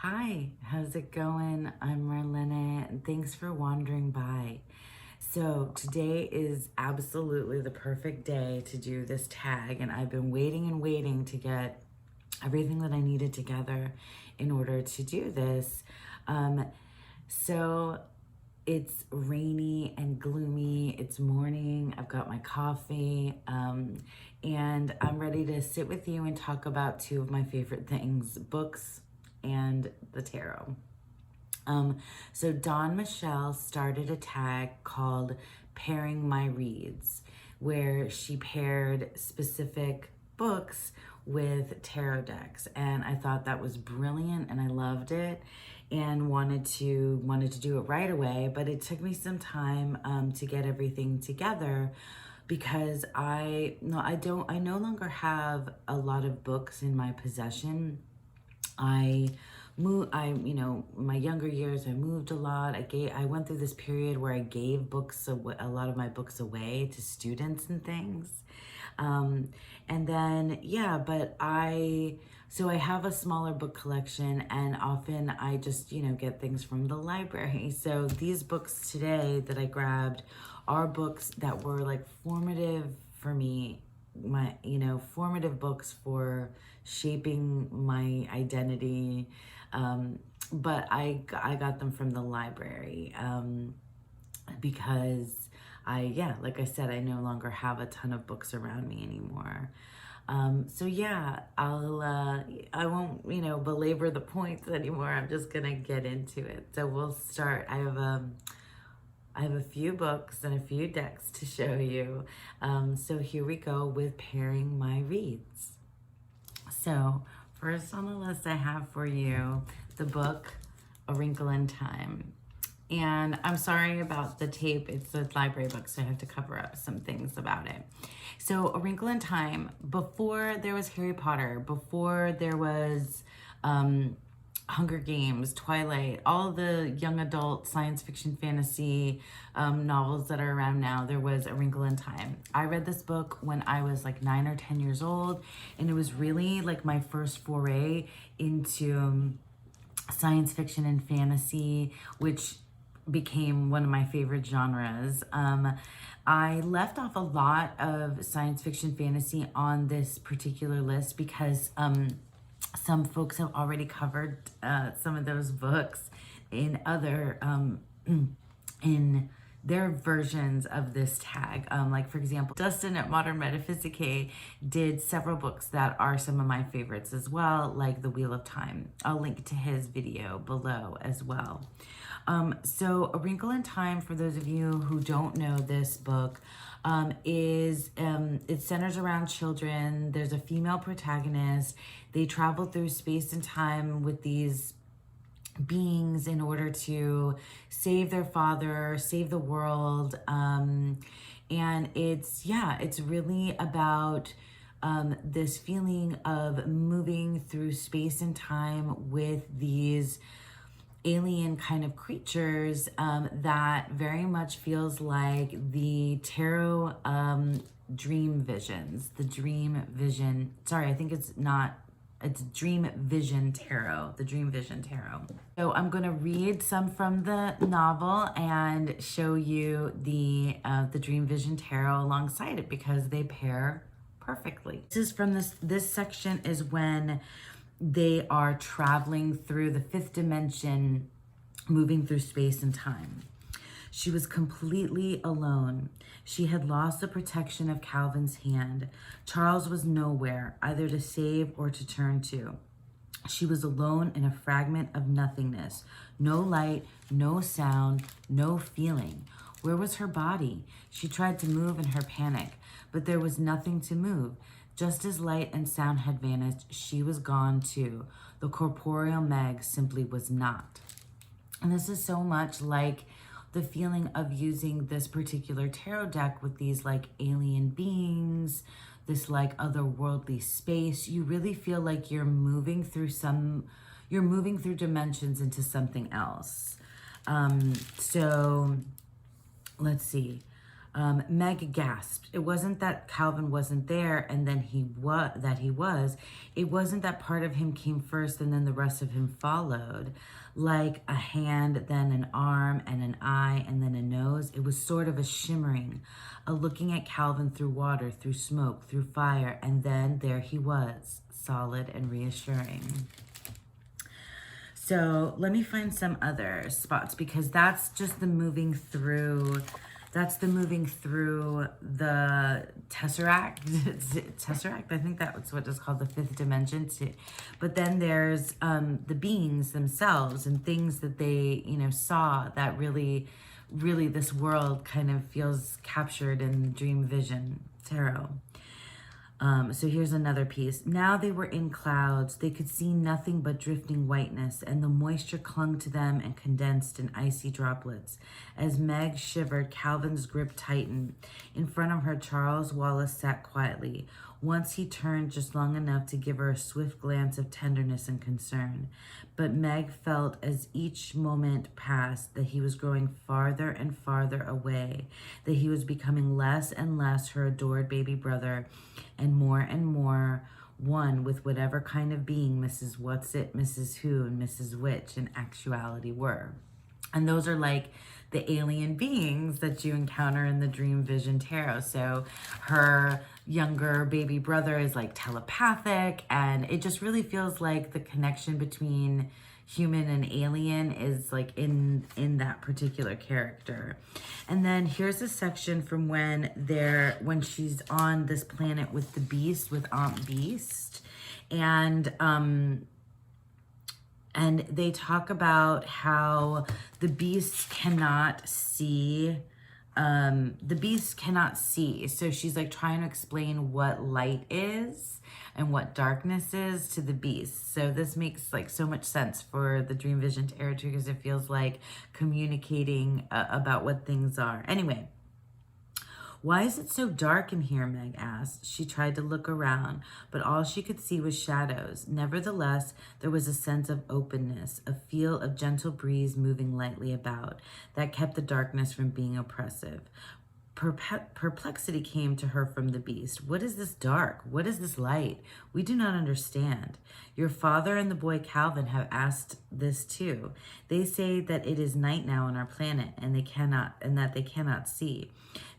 Hi, how's it going? I'm Marlene, and thanks for wandering by. So today is absolutely the perfect day to do this tag, and I've been waiting and waiting to get everything that I needed together in order to do this. So it's rainy and gloomy. It's morning. I've got my coffee, and I'm ready to sit with you and talk about two of my favorite things, books and the tarot. So Dawn Michelle started a tag called Pairing My Reads, where she paired specific books with tarot decks, and I thought that was brilliant and I loved it and wanted to do it right away, but it took me some time to get everything together because I no longer have a lot of books in my possession. My younger years, I moved a lot. I went through this period where I gave a lot of my books away to students and things. And then, yeah, so I have a smaller book collection, and often I just, get things from the library. So these books today that I grabbed are books that were like formative for me, formative books for shaping my identity. But I got them from the library because like I said, I no longer have a ton of books around me anymore. So yeah, I won't, belabor the points anymore. I'm just gonna get into it. So we'll start. I have a few books and a few decks to show you. So here we go with pairing my reads. So first on the list I have for you the book A Wrinkle in Time. And I'm sorry about the tape. It's a library book, so I have to cover up some things about it. So A Wrinkle in Time, before there was Harry Potter, before there was Hunger Games, Twilight, all the young adult science fiction fantasy novels that are around now, there was A Wrinkle in Time. I read this book when I was like 9 or 10 years old, and it was really like my first foray into science fiction and fantasy, which became one of my favorite genres. I left off a lot of science fiction fantasy on this particular list because some folks have already covered some of those books in other in their versions of this tag. Like for example, Dustin at Modern Metaphysicae did several books that are some of my favorites as well, like The Wheel of Time. I'll link to his video below as well. So A Wrinkle in Time, for those of you who don't know this book, it centers around children. There's a female protagonist. They travel through space and time with these beings in order to save their father, save the world. And it's really about this feeling of moving through space and time with these alien kind of creatures that very much feels like the tarot dream visions. The dream vision, sorry, I think it's Dream Vision Tarot, the Dream Vision Tarot. So I'm going to read some from the novel and show you the Dream Vision Tarot alongside it because they pair perfectly. This is from this section is when they are traveling through the fifth dimension, moving through space and time. She was completely alone. She had lost the protection of Calvin's hand. Charles was nowhere, either to save or to turn to. She was alone in a fragment of nothingness. No light, no sound, no feeling. Where was her body? She tried to move in her panic, but there was nothing to move. Just as light and sound had vanished, she was gone too. The corporeal Meg simply was not. And this is so much like the feeling of using this particular tarot deck with these like alien beings, this like otherworldly space. You really feel like you're moving through dimensions into something else. So let's see. Meg gasped. It wasn't that Calvin wasn't there and then he was. It wasn't that part of him came first and then the rest of him followed. Like a hand, then an arm, and an eye, and then a nose. It was sort of a shimmering, a looking at Calvin through water, through smoke, through fire, and then there he was, solid and reassuring. So let me find some other spots because that's just the moving through. That's the moving through the Tesseract. Tesseract, I think that's what it's called, the fifth dimension. But then there's the beings themselves and things that they, saw that really this world kind of feels captured in dream vision tarot. So here's another piece. Now they were in clouds. They could see nothing but drifting whiteness, and the moisture clung to them and condensed in icy droplets. As Meg shivered, Calvin's grip tightened. In front of her, Charles Wallace sat quietly. Once he turned just long enough to give her a swift glance of tenderness and concern. But Meg felt as each moment passed that he was growing farther and farther away, that he was becoming less and less her adored baby brother, and more one with whatever kind of being Mrs. Whatsit, Mrs. Who, and Mrs. Which in actuality were. And those are like the alien beings that you encounter in the Dream Vision Tarot. So her younger baby brother is like telepathic, and it just really feels like the connection between human and alien is like in that particular character. And then here's a section from when she's on this planet with the beast, with Aunt Beast, and they talk about how the beast cannot see. So she's like trying to explain what light is and what darkness is to the beast. So this makes like so much sense for the Dream Vision Tarot too, because it feels like communicating about what things are. Anyway, why is it so dark in here? Meg asked. She tried to look around, but all she could see was shadows. Nevertheless, there was a sense of openness, a feel of gentle breeze moving lightly about that kept the darkness from being oppressive. Perplexity came to her from the beast. What is this dark? What is this light? We do not understand. Your father and the boy Calvin have asked this too. They say that it is night now on our planet and that they cannot see.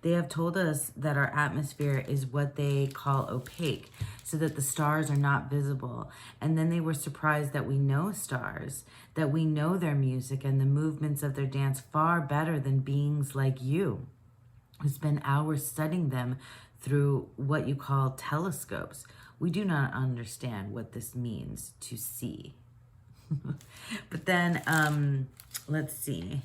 They have told us that our atmosphere is what they call opaque, so that the stars are not visible. And then they were surprised that we know stars, that we know their music and the movements of their dance far better than beings like you, who spend hours studying them through what you call telescopes. We do not understand what this means to see. But then, let's see.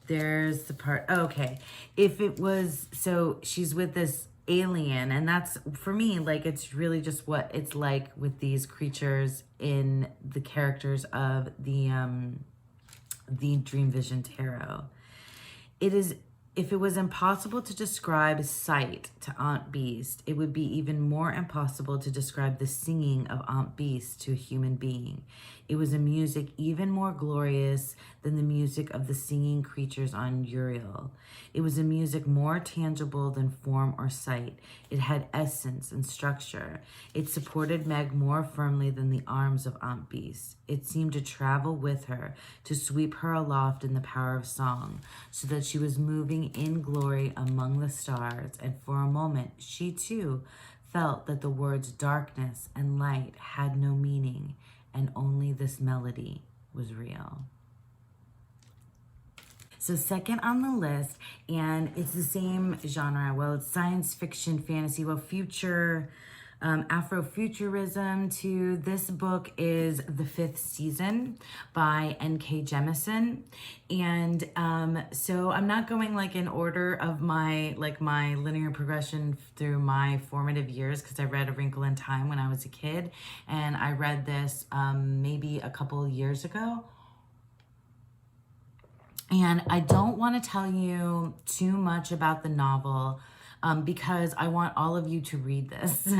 There's the part, okay. If it was, so she's with this alien, and that's, for me, like, it's really just what it's like with these creatures in the characters of the Dream Vision Tarot. It is, if it was impossible to describe sight to Aunt Beast, it would be even more impossible to describe the singing of Aunt Beast to a human being. It was a music even more glorious than the music of the singing creatures on Uriel. It was a music more tangible than form or sight. It had essence and structure. It supported Meg more firmly than the arms of Aunt Beast. It seemed to travel with her, to sweep her aloft in the power of song, so that she was moving in glory among the stars, and for a moment she too felt that the words darkness and light had no meaning, and only this melody was real. So second on the list, and it's the same genre. Well, it's science fiction, fantasy, well, future, Afrofuturism too. This book is The Fifth Season by N.K. Jemisin. And so I'm not going like in order of my linear progression through my formative years, because I read A Wrinkle in Time when I was a kid, and I read this maybe a couple years ago. And I don't want to tell you too much about the novel because I want all of you to read this.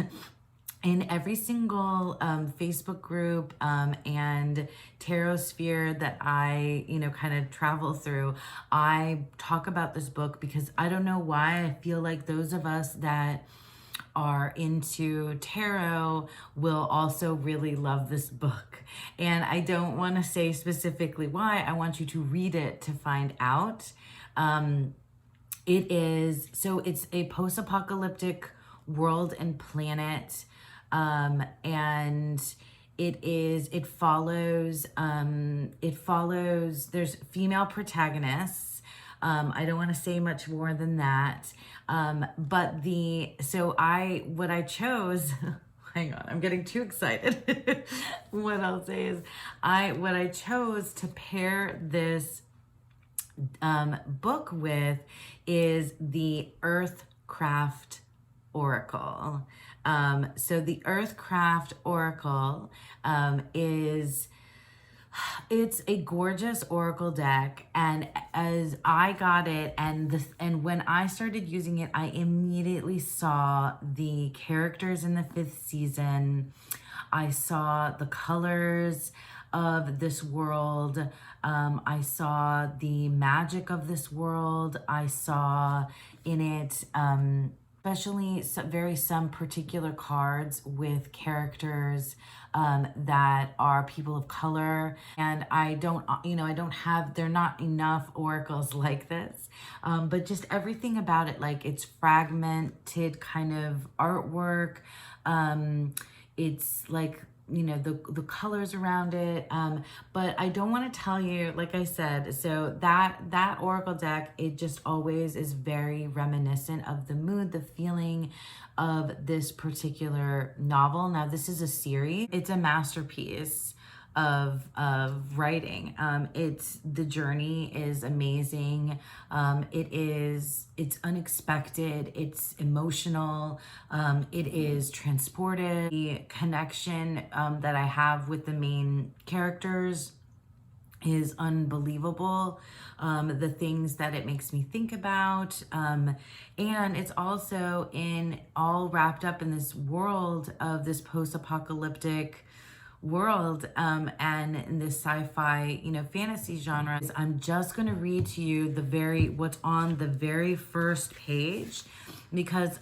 in every single Facebook group and tarot sphere that I, kind of travel through, I talk about this book because I don't know why I feel like those of us that are into tarot will also really love this book. And I don't want to say specifically why. I want you to read it to find out. It's a post-apocalyptic world and planet, and it follows, there's female protagonists. I don't want to say much more than that. What I chose, hang on, I'm getting too excited. What I'll say is what I chose to pair this book with is the Earthcraft Oracle. So the Earthcraft Oracle it's a gorgeous oracle deck, and as I got it and when I started using it, I immediately saw the characters in the 5th season. I saw the colors of this world. I saw the magic of this world. I saw in it, especially some particular cards with characters that are people of color. And there are not enough oracles like this. But just everything about it, like it's fragmented kind of artwork. It's like, the colors around it. But I don't want to tell you, like I said, so that oracle deck, it just always is very reminiscent of the mood, the feeling of this particular novel. Now, this is a series. It's a masterpiece of writing. The journey is amazing. It's unexpected. It's emotional. It is transported. The connection that I have with the main characters is unbelievable. The things that it makes me think about. And it's also all wrapped up in this world of this post-apocalyptic world, and in this sci-fi, fantasy genre. I'm just going to read to you what's on the very first page, because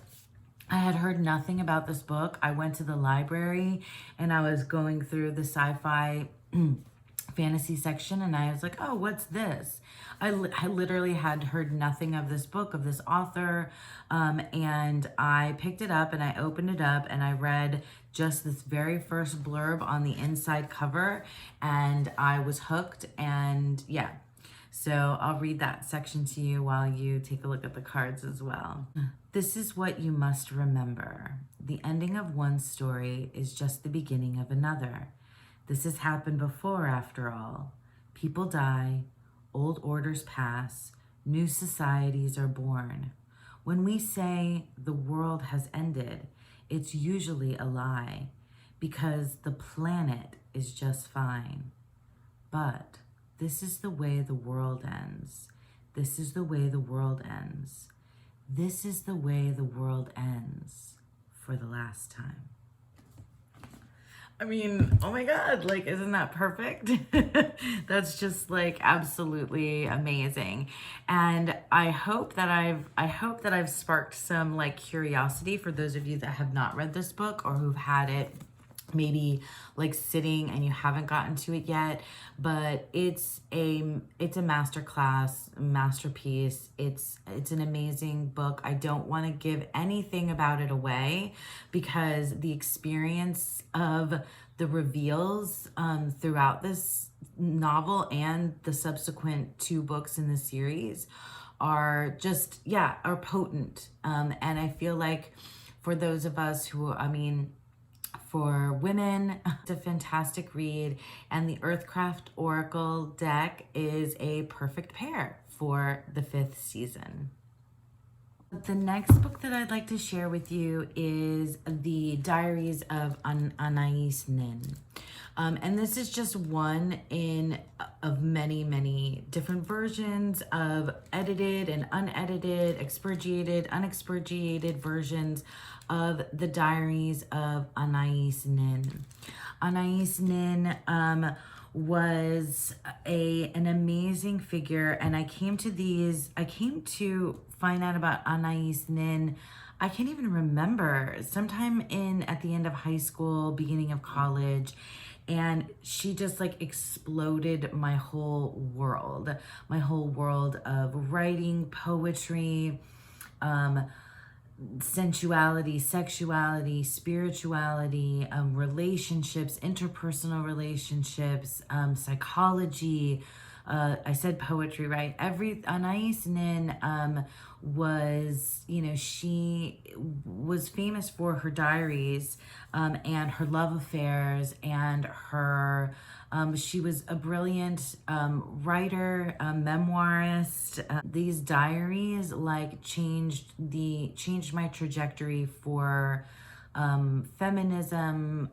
I had heard nothing about this book. I went to the library and I was going through the sci-fi fantasy section, and I was like, oh, what's this? I literally had heard nothing of this book, of this author, and I picked it up and I opened it up and I read just this very first blurb on the inside cover, and I was hooked. And yeah, so I'll read that section to you while you take a look at the cards as well. This is what you must remember. The ending of one story is just the beginning of another. This has happened before, after all. People die, old orders pass, new societies are born. When we say the world has ended, it's usually a lie, because the planet is just fine. But this is the way the world ends. This is the way the world ends. This is the way the world ends for the last time. I mean, oh my God, like, isn't that perfect? That's just like absolutely amazing. And I hope that I've sparked some like curiosity for those of you that have not read this book, or who've had it maybe like sitting and you haven't gotten to it yet. But it's a masterclass, masterpiece. It's an amazing book. I don't want to give anything about it away, because the experience of the reveals throughout this novel and the subsequent 2 books in the series are just, are potent. And I feel like for those of us for women, it's a fantastic read, and the Earthcraft Oracle deck is a perfect pair for the 5th season. The next book that I'd like to share with you is the Diaries of Anais Nin. And this is just one of many, many different versions of edited and unedited, expurgated, unexpurgated versions of the Diaries of Anais Nin. Anais Nin was an amazing figure, and I came to find out about Anais Nin. I can't even remember, sometime at the end of high school, beginning of college, and she just like exploded my whole world of writing, poetry, sensuality, sexuality, spirituality, relationships, interpersonal relationships, psychology. I said poetry, right? Anais Nin was, she was famous for her diaries and her love affairs and she was a brilliant writer, memoirist. These diaries changed my trajectory for feminism,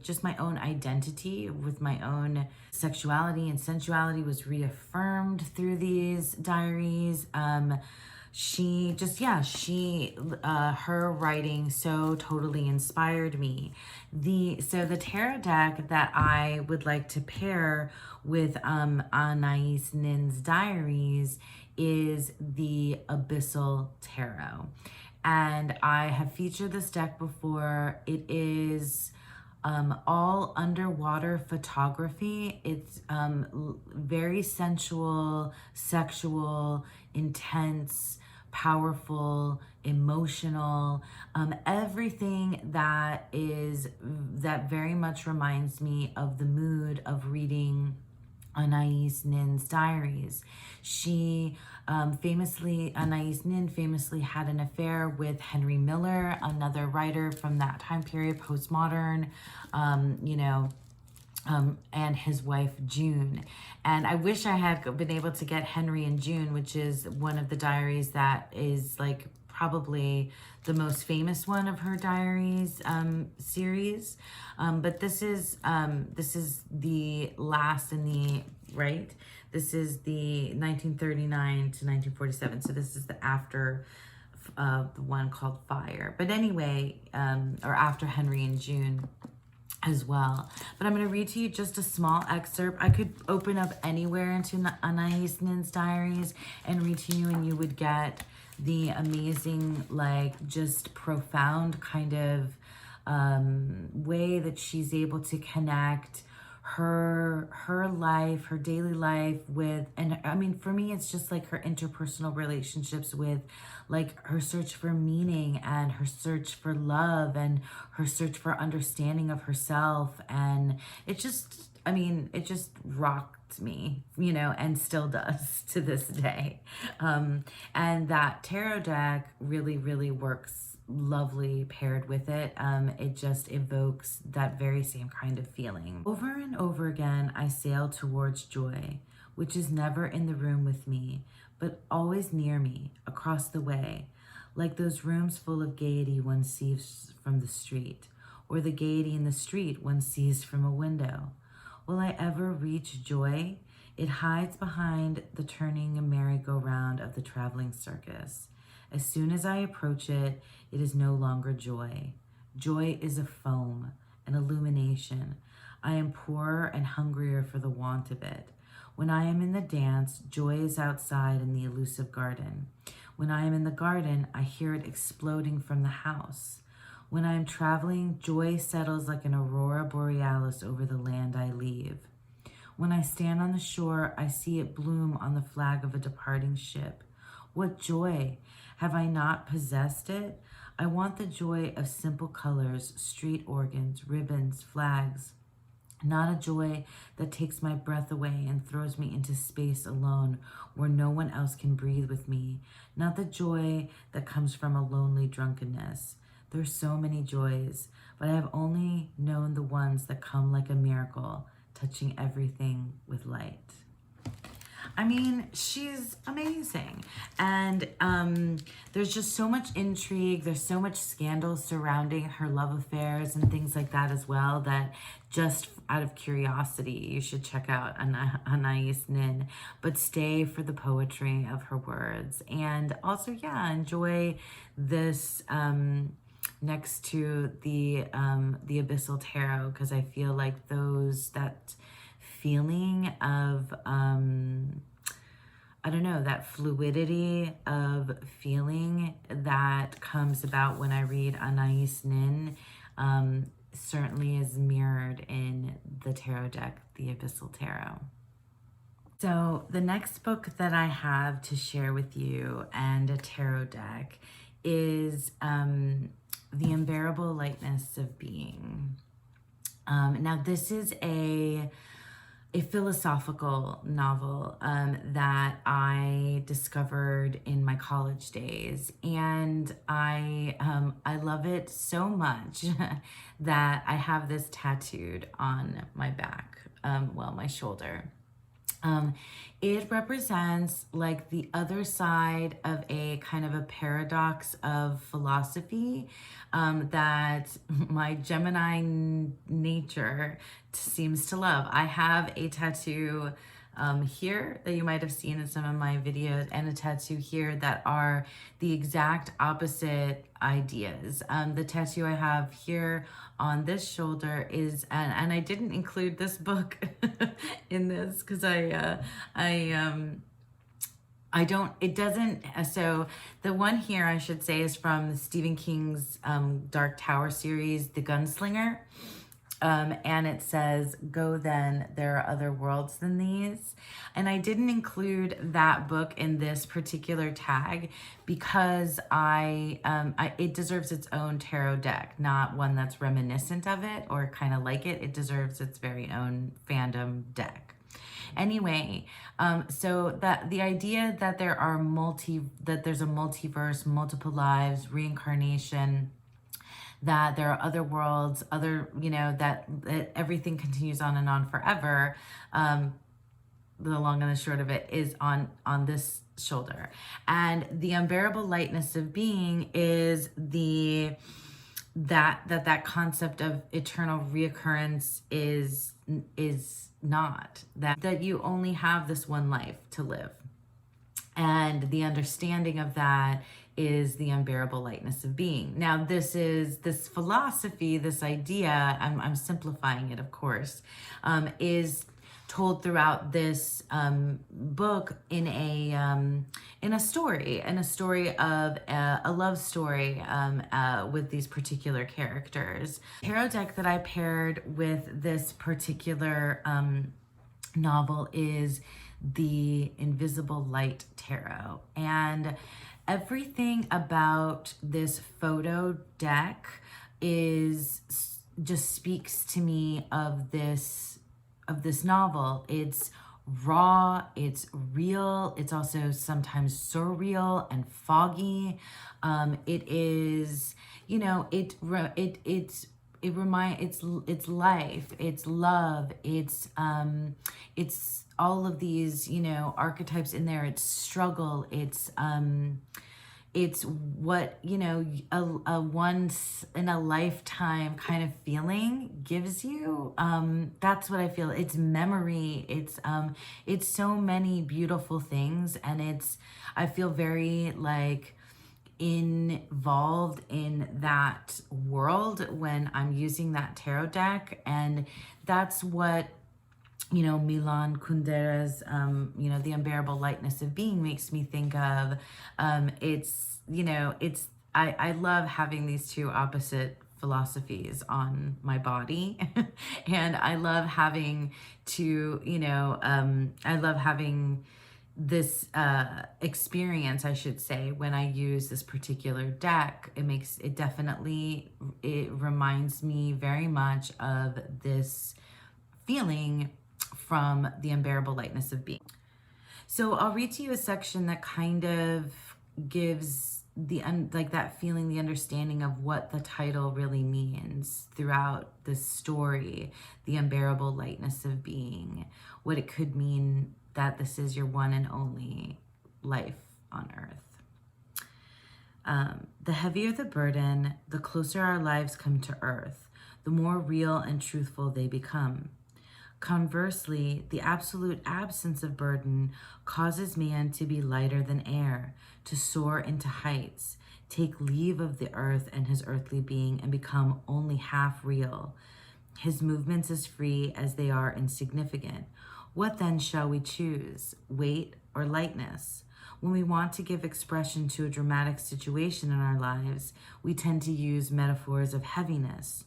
just my own identity with my own sexuality and sensuality was reaffirmed through these diaries. Her writing so totally inspired me. So the tarot deck that I would like to pair with Anais Nin's diaries is the Abyssal Tarot. And I have featured this deck before. It is all underwater photography. It's very sensual, sexual, intense, powerful, emotional, everything that very much reminds me of the mood of reading Anais Nin's diaries. Anais Nin famously had an affair with Henry Miller, another writer from that time period, postmodern, and his wife June. And I wish I had been able to get Henry and June, which is one of the diaries that is probably the most famous one of her diaries series. But this is the last in the, right? This is the 1939 to 1947. So this is the after the one called Fire. But anyway, or after Henry and June as well. But I'm going to read to you just a small excerpt. I could open up anywhere into Anais Nin's diaries and read to you, and you would get the amazing, just profound kind of way that she's able to connect her life, her daily life with, and I mean, for me, it's just her interpersonal relationships with her search for meaning and her search for love and her search for understanding of herself. And it just rocked me, and still does to this day. And that tarot deck really, really works lovely paired with it. It just evokes that very same kind of feeling. Over and over again, I sail towards joy, which is never in the room with me, but always near me, across the way, like those rooms full of gaiety one sees from the street, or the gaiety in the street one sees from a window. Will I ever reach joy? It hides behind the turning merry-go-round of the traveling circus. As soon as I approach it, it is no longer joy. Joy is a foam, an illumination. I am poorer and hungrier for the want of it. When I am in the dance, joy is outside in the elusive garden. When I am in the garden, I hear it exploding from the house. When I am traveling, joy settles like an aurora borealis over the land I leave. When I stand on the shore, I see it bloom on the flag of a departing ship. What joy! Have I not possessed it? I want the joy of simple colors, street organs, ribbons, flags. Not a joy that takes my breath away and throws me into space alone where no one else can breathe with me. Not the joy that comes from a lonely drunkenness. There's so many joys, but I have only known the ones that come like a miracle, touching everything with light. I mean, she's amazing. And there's just so much intrigue. There's so much scandal surrounding her love affairs and things like that as well, that just out of curiosity, you should check out Anais Nin. But stay for the poetry of her words. And also, yeah, enjoy this next to the Abyssal Tarot, because I feel like that feeling of I don't know, that fluidity of feeling that comes about when I read Anais Nin certainly is mirrored in the tarot deck, the Abyssal Tarot. So the next book that I have to share with you and a tarot deck is The Unbearable Lightness of Being. Now this is a philosophical novel that I discovered in my college days, and I love it so much that I have this tattooed on my back, my shoulder. It represents like the other side of a kind of a paradox of philosophy that my Gemini nature seems to love. I have a tattoo here that you might have seen in some of my videos, and a tattoo here that are the exact opposite ideas. The tattoo I have here on this shoulder is, and I didn't include this book in this because so the one here I should say is from Stephen King's Dark Tower series, The Gunslinger. And it says, "Go then, there are other worlds than these." And I didn't include that book in this particular tag because it deserves its own tarot deck, not one that's reminiscent of it or kind of like it. It deserves its very own fandom deck. Anyway, so that the idea that there's a multiverse, multiple lives, reincarnation, that there are other worlds, that everything continues on and on forever. The long and the short of it is on this shoulder. And the unbearable lightness of being is that concept of eternal reoccurrence is not, that you only have this one life to live. And the understanding of that is the unbearable lightness of being. Now, this philosophy, this idea, I'm simplifying it, of course, is told throughout this book in a story of a love story with these particular characters. The tarot deck that I paired with this particular novel is the Invisible Light Tarot, and everything about this photo deck just speaks to me of this novel. It's raw, it's real, it's also sometimes surreal and foggy. It is, it's life, it's love, it's all of these, archetypes in there. It's struggle, it's what, a once in a lifetime kind of feeling gives you. That's what I feel. It's memory. It's so many beautiful things. And I feel very like involved in that world when I'm using that tarot deck. And that's what, Milan Kundera's, The Unbearable Lightness of Being makes me think of. I love having these two opposite philosophies on my body. And I love having this experience, I should say, when I use this particular deck. It reminds me very much of this feeling from The Unbearable Lightness of Being. So I'll read to you a section that kind of gives that feeling, the understanding of what the title really means throughout this story, The Unbearable Lightness of Being, what it could mean that this is your one and only life on earth. The heavier the burden, the closer our lives come to earth, the more real and truthful they become. Conversely, the absolute absence of burden causes man to be lighter than air, to soar into heights, take leave of the earth and his earthly being, and become only half real. His movements as free as they are insignificant. What then shall we choose, weight or lightness? When we want to give expression to a dramatic situation in our lives, we tend to use metaphors of heaviness.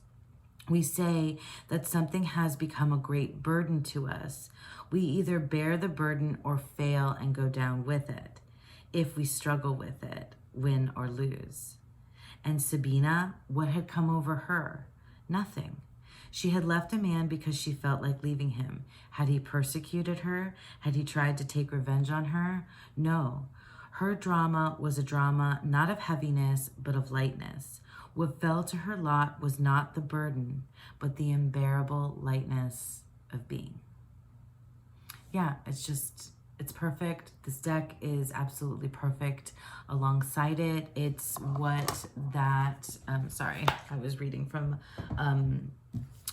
We say that something has become a great burden to us. We either bear the burden or fail and go down with it. If we struggle with it, win or lose. And Sabina, what had come over her? Nothing. She had left a man because she felt like leaving him. Had he persecuted her? Had he tried to take revenge on her? No. Her drama was a drama not of heaviness, but of lightness. What fell to her lot was not the burden, but the unbearable lightness of being. Yeah, it's perfect. This deck is absolutely perfect alongside it. It's what that, sorry, I was reading from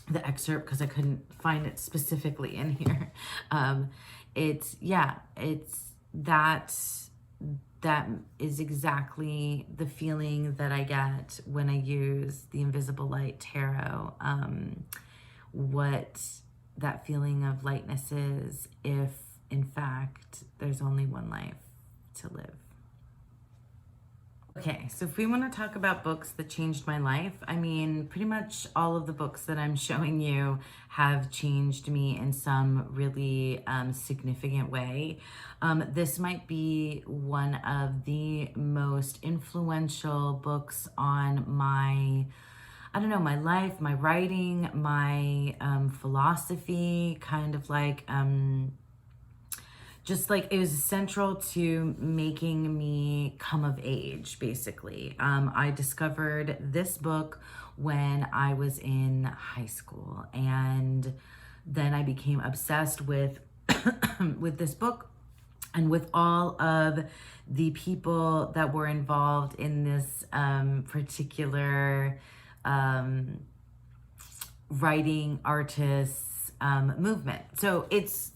the excerpt because I couldn't find it specifically in here. It's that is exactly the feeling that I get when I use the Invisible Light Tarot. What that feeling of lightness is, if in fact there's only one life to live. Okay, so if we want to talk about books that changed my life, I mean, pretty much all of the books that I'm showing you have changed me in some really significant way. This might be one of the most influential books on my, I don't know, my life, my writing, my philosophy, kind of like, just like it was central to making me come of age, basically. I discovered this book when I was in high school, and then I became obsessed with with this book and with all of the people that were involved in this particular writing artists movement. So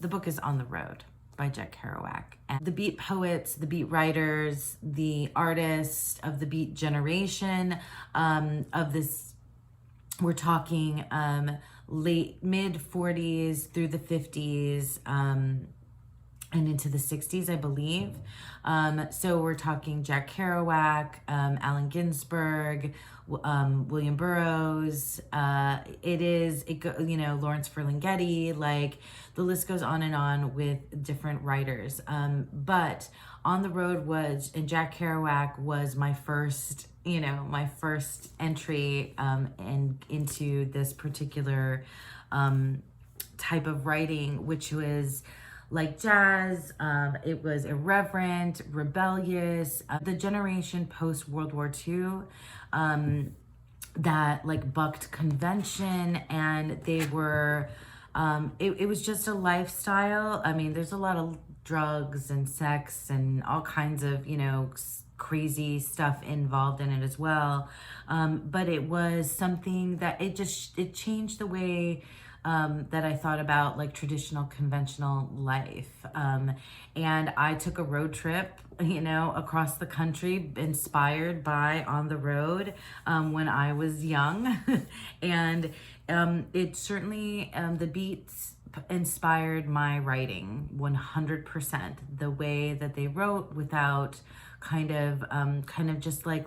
the book is On the Road by Jack Kerouac. And the beat poets, the beat writers, the artists of the beat generation of this, we're talking mid 40s through the 50s and into the 60s, I believe. So we're talking Jack Kerouac, Allen Ginsberg, William Burroughs, Lawrence Ferlinghetti, like the list goes on and on with different writers. But On the Road and Jack Kerouac was my first entry into this particular type of writing, which was like jazz. It was irreverent, rebellious, the generation post World War II that like bucked convention, and they were it was just a lifestyle. I mean, there's a lot of drugs and sex and all kinds of crazy stuff involved in it as well, but it was something that it changed the way that I thought about like traditional conventional life. And I took a road trip, across the country, inspired by On the Road when I was young. And it certainly, the beats inspired my writing 100%. The way that they wrote without kind of just like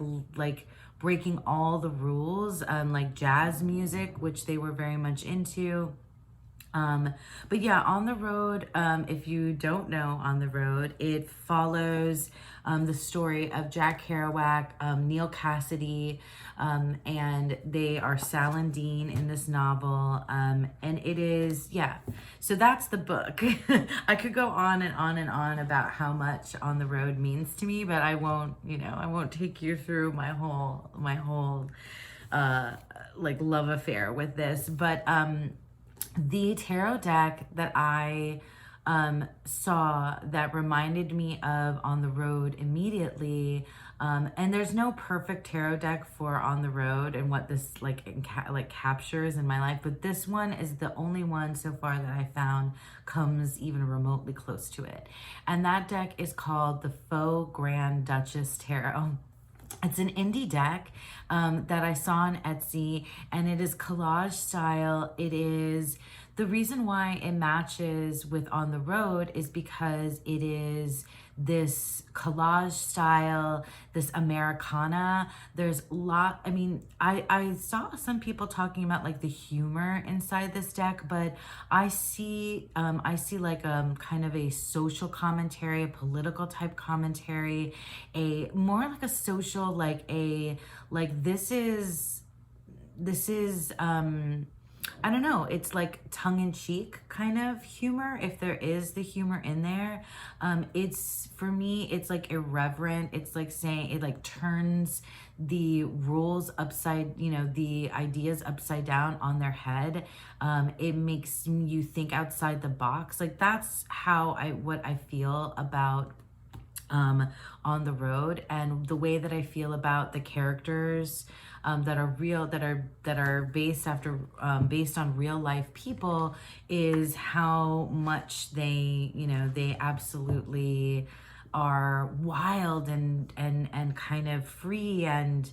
breaking all the rules, like jazz music, which they were very much into. But yeah, On the Road, if you don't know On the Road, it follows the story of Jack Kerouac, Neil Cassidy, and they are Sal and Dean in this novel. And it is, so that's the book. I could go on and on and on about how much On the Road means to me, but I won't take you through my whole like love affair with this. But the tarot deck that I saw that reminded me of On the Road immediately. And there's no perfect tarot deck for On the Road and what this like captures in my life, but this one is the only one so far that I found comes even remotely close to it. And that deck is called the Faux Grand Duchess Tarot. It's an indie deck that I saw on Etsy, and it is collage style. It is, the reason why it matches with On the Road is because it is this collage style, this Americana. There's a lot, I mean, I saw some people talking about like the humor inside this deck, but I see like kind of a social commentary, a political type commentary, a more like a social, like this is I don't know, it's like tongue-in-cheek kind of humor, if there is the humor in there. It's, for me, it's like irreverent. It's like saying, it like turns the rules upside, you know, the ideas upside down on their head. It makes you think outside the box. Like that's how what I feel about On the Road, and the way that I feel about the characters that are real, that are based on real life people, is how much they, you know, they absolutely are wild and kind of free and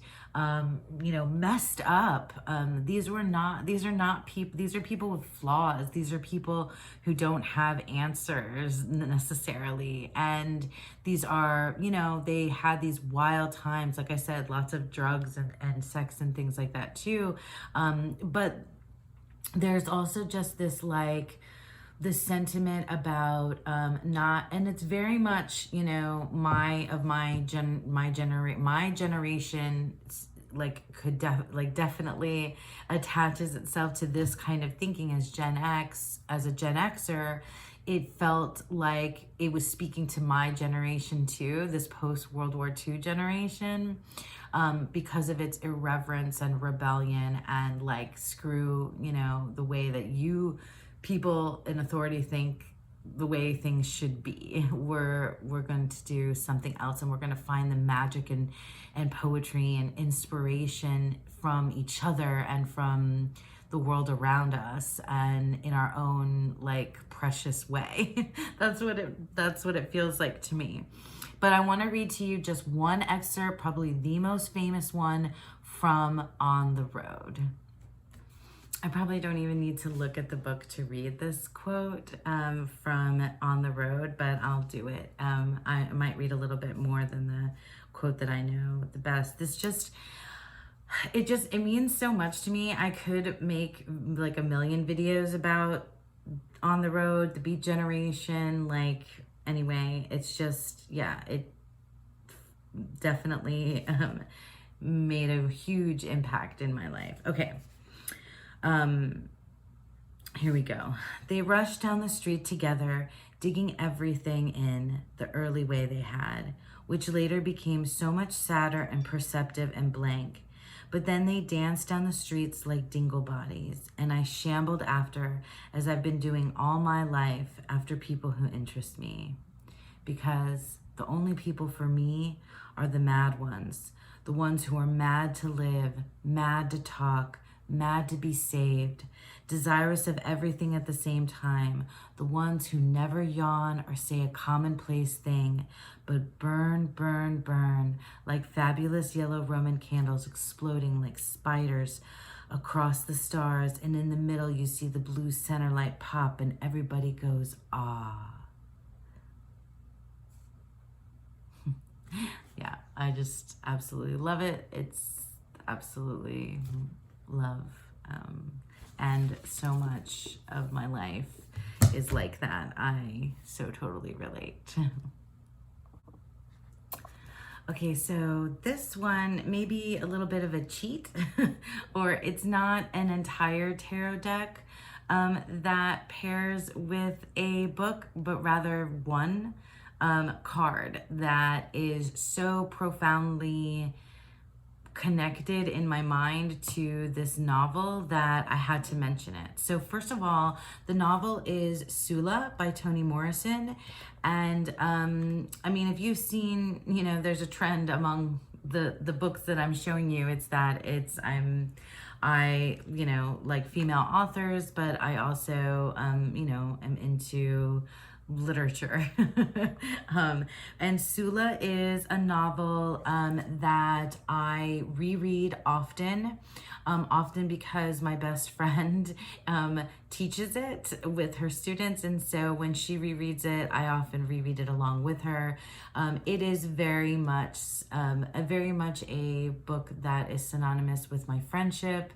you know, messed up. These are people, these are people with flaws. These are people who don't have answers necessarily. And these are, you know, they had these wild times, like I said, lots of drugs and sex and things like that too. But there's also just this like, the sentiment about not, and it's very much, you know, my generation like definitely attaches itself to this kind of thinking as Gen X. As a Gen Xer, it felt like it was speaking to my generation too, this post World War II generation, because of its irreverence and rebellion and like, screw, you know, the way that you people in authority think the way things should be. We're going to do something else, and we're going to find the magic and poetry and inspiration from each other and from the world around us, and in our own like precious way. That's what it feels like to me. But I want to read to you just one excerpt, probably the most famous one, from On the Road. I probably don't even need to look at the book to read this quote from On the Road, but I'll do it. I might read a little bit more than the quote that I know the best. It means so much to me. I could make like a million videos about On the Road, the Beat Generation, like, anyway, it's just, yeah, it definitely made a huge impact in my life. Okay. Here we go. They rushed down the street together, digging everything in the early way they had, which later became so much sadder and perceptive and blank. But then they danced down the streets like dingle bodies, and I shambled after, as I've been doing all my life, after people who interest me. Because the only people for me are the mad ones, the ones who are mad to live, mad to talk, mad to be saved, desirous of everything at the same time, the ones who never yawn or say a commonplace thing, but burn, burn, burn, like fabulous yellow Roman candles exploding like spiders across the stars, and in the middle you see the blue center light pop and everybody goes, ah. Yeah, I just absolutely love it. It's absolutely love, and so much of my life is like that. I so totally relate. Okay, so this one may be a little bit of a cheat, or it's not an entire tarot deck that pairs with a book, but rather one card that is so profoundly connected in my mind to this novel that I had to mention it. So first of all, the novel is Sula by Toni Morrison. And I mean, if you've seen, you know, there's a trend among the books that I'm showing you, it's that I, you know, like female authors, but I also, you know, am into literature. And Sula is a novel that I reread often. Often because my best friend teaches it with her students, and so when she rereads it, I often reread it along with her. It is very much a book that is synonymous with my friendship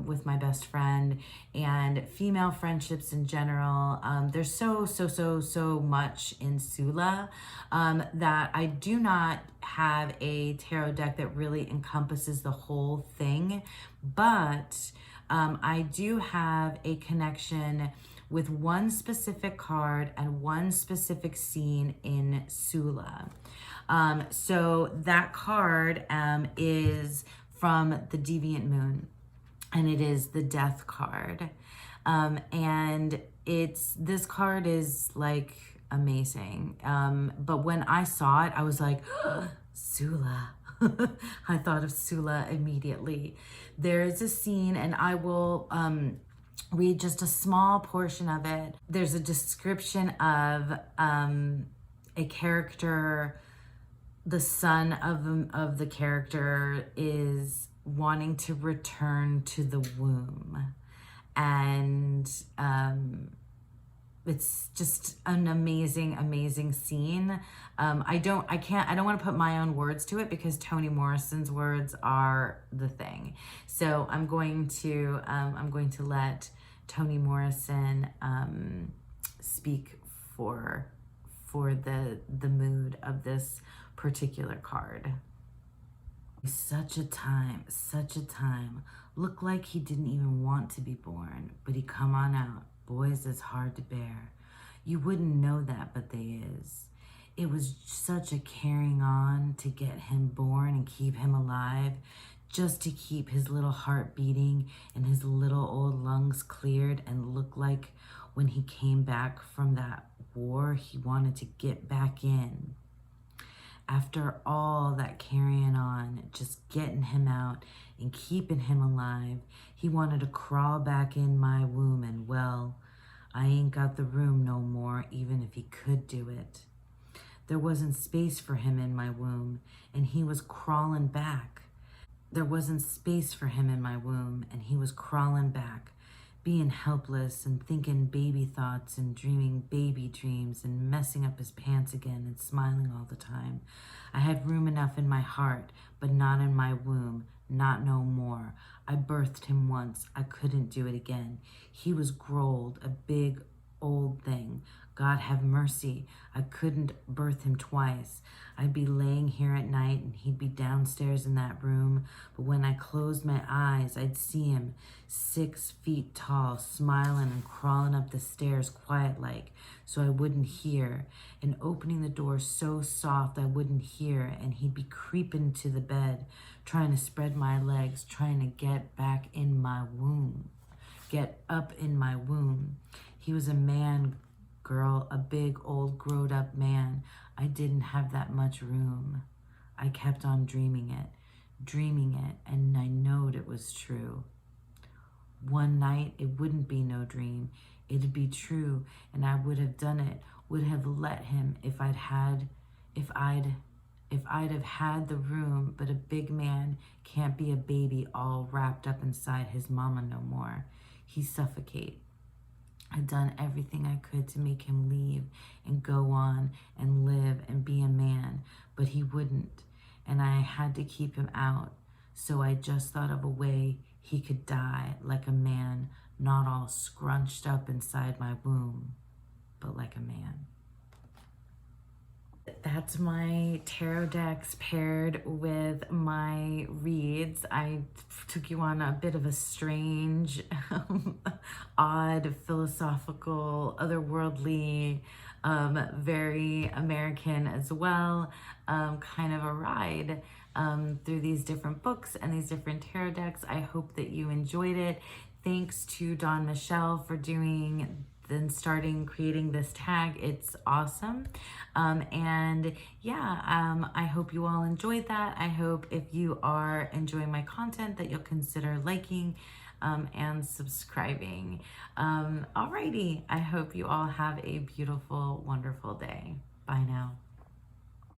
with my best friend and female friendships in general. There's so much in Sula that I do not have a tarot deck that really encompasses the whole thing, but I do have a connection with one specific card and one specific scene in Sula. So that card is from the Deviant Moon, and it is the Death card. And this card is like amazing. But when I saw it, I was like, Sula. I thought of Sula immediately. There is a scene, and I will read just a small portion of it. There's a description of a character. The son of the character is wanting to return to the womb, and it's just an amazing scene. I don't want to put my own words to it because Toni Morrison's words are the thing. So I'm going to let Toni Morrison speak for the mood of this particular card. Such a time, looked like he didn't even want to be born, but he come on out. Boys, it's hard to bear. You wouldn't know that, but they is. It was such a carrying on to get him born and keep him alive, just to keep his little heart beating and his little old lungs cleared, and look like when he came back from that war, he wanted to get back in. After all that carrying on, just getting him out and keeping him alive, he wanted to crawl back in my womb, and well, I ain't got the room no more, even if he could do it. There wasn't space for him in my womb, and he was crawling back. There wasn't space for him in my womb, and he was crawling back, being helpless and thinking baby thoughts and dreaming baby dreams and messing up his pants again and smiling all the time. I had room enough in my heart, but not in my womb, not no more. I birthed him once, I couldn't do it again. He was growled, a big old thing. God have mercy, I couldn't birth him twice. I'd be laying here at night and he'd be downstairs in that room, but when I closed my eyes, I'd see him 6 feet tall, smiling and crawling up the stairs quiet-like, so I wouldn't hear, and opening the door so soft I wouldn't hear, and he'd be creeping to the bed, trying to spread my legs, trying to get back in my womb, get up in my womb. He was a man, girl, a big old growed up man. I didn't have that much room. I kept on dreaming it, and I knowed it was true. One night it wouldn't be no dream, it'd be true, and I would have done it, would have let him if I'd have had the room, but a big man can't be a baby all wrapped up inside his mama no more. He suffocate. I'd done everything I could to make him leave and go on and live and be a man, but he wouldn't, and I had to keep him out. So I just thought of a way he could die like a man, not all scrunched up inside my womb, but like a man. That's my tarot decks paired with my reads. I took you on a bit of a strange, odd, philosophical, otherworldly very American as well, kind of a ride through these different books and these different tarot decks. I hope that you enjoyed it. Thanks to Dawn Michelle for doing then starting creating this tag. It's awesome. And yeah, I hope you all enjoyed that. I hope if you are enjoying my content that you'll consider liking and subscribing. Alrighty, I hope you all have a beautiful, wonderful day. Bye now.